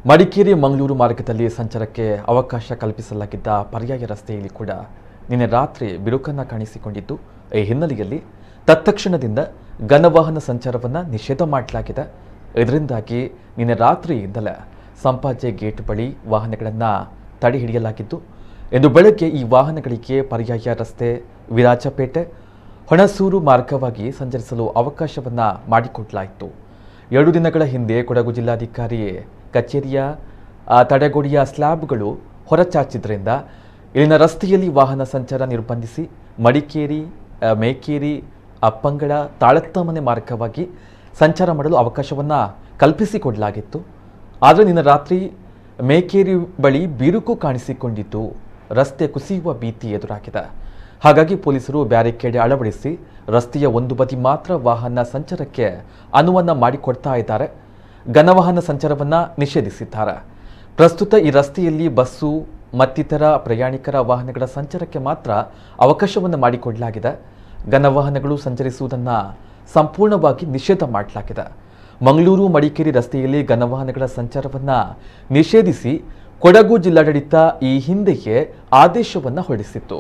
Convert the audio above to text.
ಮಡಿಕೇರಿ ಮಂಗಳೂರು ಮಾರ್ಗದಲ್ಲಿ ಸಂಚಾರಕ್ಕೆ ಅವಕಾಶ ಕಲ್ಪಿಸಲಾಗಿದ್ದ ಪರ್ಯಾಯ ರಸ್ತೆಯಲ್ಲಿ ಕೂಡ ನಿನ್ನೆ ರಾತ್ರಿ ಬಿರುಕನ್ನು ಕಾಣಿಸಿಕೊಂಡಿದ್ದು, ಈ ಹಿನ್ನೆಲೆಯಲ್ಲಿ ತತ್ಕ್ಷಣದಿಂದ ಘನವಾಹನ ಸಂಚಾರವನ್ನು ನಿಷೇಧ ಮಾಡಲಾಗಿದೆ. ಇದರಿಂದಾಗಿ ನಿನ್ನೆ ರಾತ್ರಿಯಿಂದಲೇ ಸಂಪಾಜೆ ಗೇಟ್ ಬಳಿ ವಾಹನಗಳನ್ನು ತಡೆ ಹಿಡಿಯಲಾಗಿದ್ದು, ಇಂದು ಬೆಳಗ್ಗೆ ಈ ವಾಹನಗಳಿಗೆ ಪರ್ಯಾಯ ರಸ್ತೆ ವಿರಾಜಪೇಟೆ ಹೊಣಸೂರು ಮಾರ್ಗವಾಗಿ ಸಂಚರಿಸಲು ಅವಕಾಶವನ್ನು ಮಾಡಿಕೊಡಲಾಯಿತು. 2 ದಿನಗಳ ಹಿಂದೆ ಕೊಡಗು ಜಿಲ್ಲಾಧಿಕಾರಿ ಕಚೇರಿಯ ತಡೆಗೋಡೆಯ ಸ್ಲ್ಯಾಬ್ಗಳು ಹೊರಚಾಚಿದ್ರಿಂದ ಇಲ್ಲಿನ ರಸ್ತೆಯಲ್ಲಿ ವಾಹನ ಸಂಚಾರ ನಿರ್ಬಂಧಿಸಿ ಮಡಿಕೇರಿ, ಮೇಕೇರಿ, ಅಪ್ಪಂಗಳ, ತಾಳತ್ತಮನೆ ಮಾರ್ಗವಾಗಿ ಸಂಚಾರ ಮಾಡಲು ಅವಕಾಶವನ್ನು ಕಲ್ಪಿಸಿಕೊಡಲಾಗಿತ್ತು. ಆದರೆ ನಿನ್ನೆ ರಾತ್ರಿ ಮೇಕೇರಿ ಬಳಿ ಬಿರುಕು ಕಾಣಿಸಿಕೊಂಡಿದ್ದು, ರಸ್ತೆ ಕುಸಿಯುವ ಭೀತಿ ಎದುರಾಗಿದೆ. ಹಾಗಾಗಿ ಪೊಲೀಸರು ಬ್ಯಾರಿಕೇಡ್ ಅಳವಡಿಸಿ ರಸ್ತೆಯ ಒಂದು ಬದಿ ಮಾತ್ರ ವಾಹನ ಸಂಚಾರಕ್ಕೆ ಅನುವನ್ನು ಮಾಡಿಕೊಡ್ತಾ ಇದ್ದಾರೆ. ಘನವಾಹನ ಸಂಚಾರವನ್ನು ನಿಷೇಧಿಸಿದ್ದಾರೆ. ಪ್ರಸ್ತುತ ಈ ರಸ್ತೆಯಲ್ಲಿ ಬಸ್ಸು ಮತ್ತಿತರ ಪ್ರಯಾಣಿಕರ ವಾಹನಗಳ ಸಂಚಾರಕ್ಕೆ ಮಾತ್ರ ಅವಕಾಶವನ್ನು ಮಾಡಿಕೊಡಲಾಗಿದೆ. ಘನವಾಹನಗಳು ಸಂಚರಿಸುವುದನ್ನು ಸಂಪೂರ್ಣವಾಗಿ ನಿಷೇಧ ಮಾಡಲಾಗಿದೆ. ಮಂಗಳೂರು ಮಡಿಕೇರಿ ರಸ್ತೆಯಲ್ಲಿ ಘನವಾಹನಗಳ ಸಂಚಾರವನ್ನು ನಿಷೇಧಿಸಿ ಕೊಡಗು ಜಿಲ್ಲಾಡಳಿತ ಈ ಹಿಂದೆಯೇ ಆದೇಶವನ್ನು ಹೊರಡಿಸಿತ್ತು.